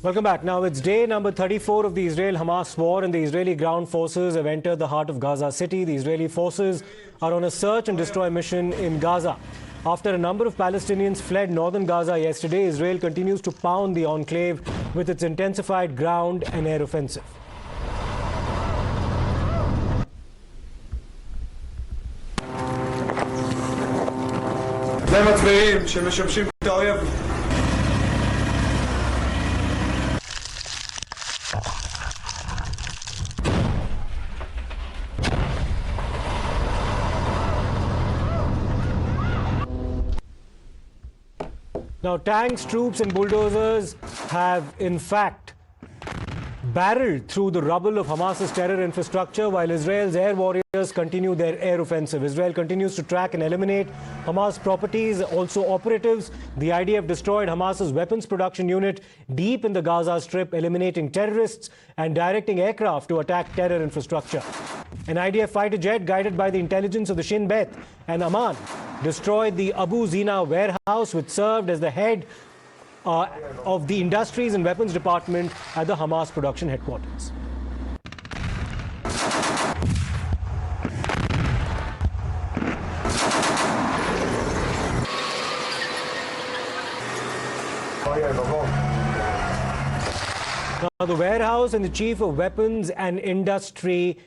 Welcome back. Now, it's day number 34 of the Israel-Hamas war, and the Israeli ground forces have entered the heart of Gaza City. The Israeli forces are on a search and destroy mission in Gaza. After a number of Palestinians fled northern Gaza yesterday, Israel continues to pound the enclave with its intensified ground and air offensive. Now, tanks, troops and bulldozers have, in fact, barreled through the rubble of Hamas's terror infrastructure while Israel's air warriors continue their air offensive. Israel continues to track and eliminate Hamas properties, also operatives. The IDF destroyed Hamas's weapons production unit deep in the Gaza Strip, eliminating terrorists and directing aircraft to attack terror infrastructure. An IDF fighter jet guided by the intelligence of the Shin Bet and Amman destroyed the Abu Zina warehouse, which served as the head of the Industries and Weapons Department at the Hamas production headquarters. Now, the warehouse and the chief of weapons and industry,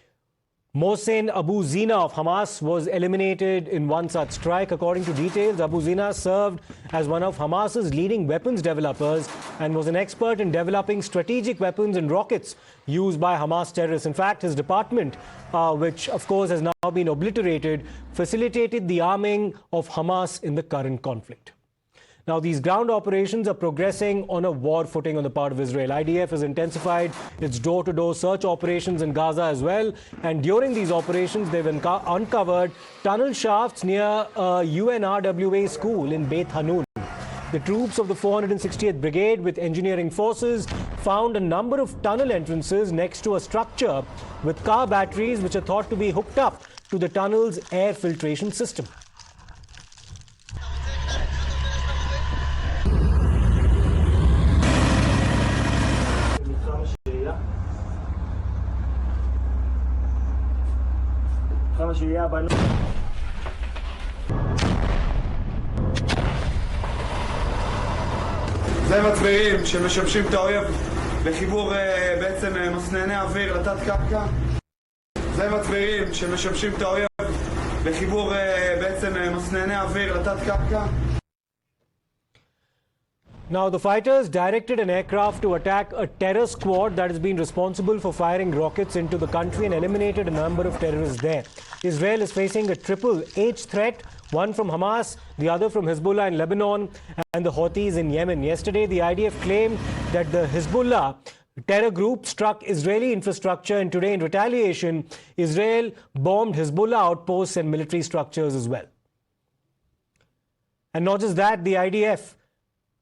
Mohsen Abu Zina of Hamas, was eliminated in one such strike. According to details, Abu Zina served as one of Hamas's leading weapons developers and was an expert in developing strategic weapons and rockets used by Hamas terrorists. In fact, his department, which of course has now been obliterated, facilitated the arming of Hamas in the current conflict. Now, these ground operations are progressing on a war footing on the part of Israel. IDF has intensified its door-to-door search operations in Gaza as well. And during these operations, they've uncovered tunnel shafts near a UNRWA school in Beit Hanun. The troops of the 468th Brigade with engineering forces found a number of tunnel entrances next to a structure with car batteries which are thought to be hooked up to the tunnel's air filtration system. זה מצביעים שמשמשים את האויב לחיבור בעצם מסנני אוויר לתת קרקע. זה מצביעים שמשמשים את האויב לחיבור בעצם מסנני אוויר לתת קרקע. Now, the fighters directed an aircraft to attack a terror squad that has been responsible for firing rockets into the country and eliminated a number of terrorists there. Israel is facing a triple H threat, one from Hamas, the other from Hezbollah in Lebanon, and the Houthis in Yemen. Yesterday, the IDF claimed that the Hezbollah terror group struck Israeli infrastructure, and today, in retaliation, Israel bombed Hezbollah outposts and military structures as well. And not just that, the IDF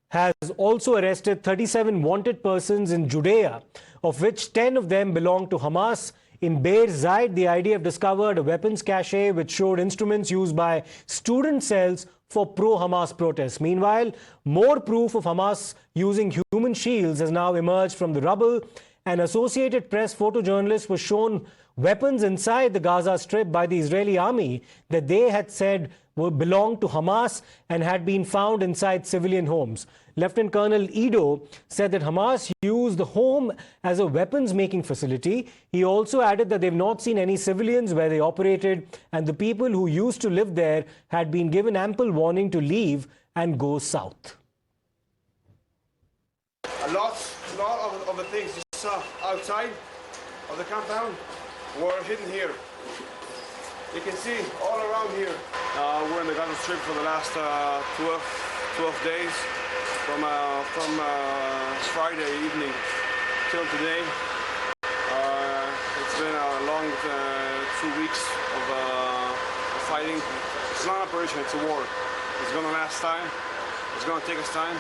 has also arrested 37 wanted persons in Judea, of which 10 of them belong to Hamas. In Beir Zaid, the IDF discovered a weapons cache which showed instruments used by student cells for pro-Hamas protests. Meanwhile, more proof of Hamas using human shields has now emerged from the rubble. An Associated Press photojournalist was shown weapons inside the Gaza Strip by the Israeli army that they had said belonged to Hamas and had been found inside civilian homes. Lieutenant Colonel Ido said that Hamas used the home as a weapons-making facility. He also added that they've not seen any civilians where they operated, and the people who used to live there had been given ample warning to leave and go south. A lot of the things you saw outside of the compound were hidden here. You can see all around here. We're in the Gaza Strip for the last 12 days, from Friday evening till today. It's been a long 2 weeks of fighting. It's not an operation, it's a war. It's going to last time. It's going to take us time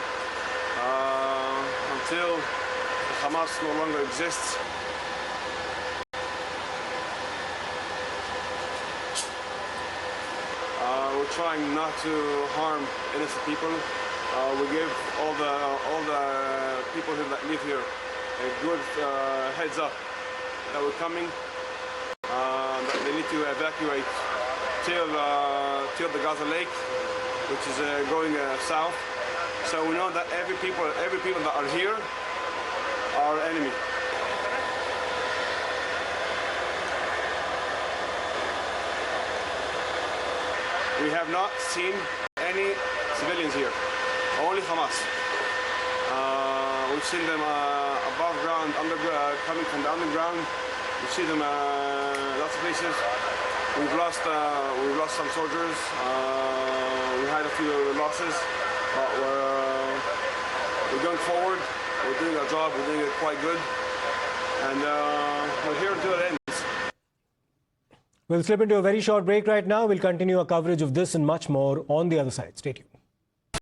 until Hamas no longer exists. We're trying not to harm innocent people. We give all the people that live here a good heads up that we're coming. That they need to evacuate till the Gaza Lake, which is going south. So we know that every people that are here are enemy. We have not seen any civilians here, only Hamas. We've seen them above ground, coming from the underground. We see them lots of places. We've lost some soldiers. We had a few losses, but we're going forward. We're doing our job. We're doing it quite good, and we're here until it ends. We'll slip into a very short break right now. We'll continue our coverage of this and much more on the other side. Stay tuned.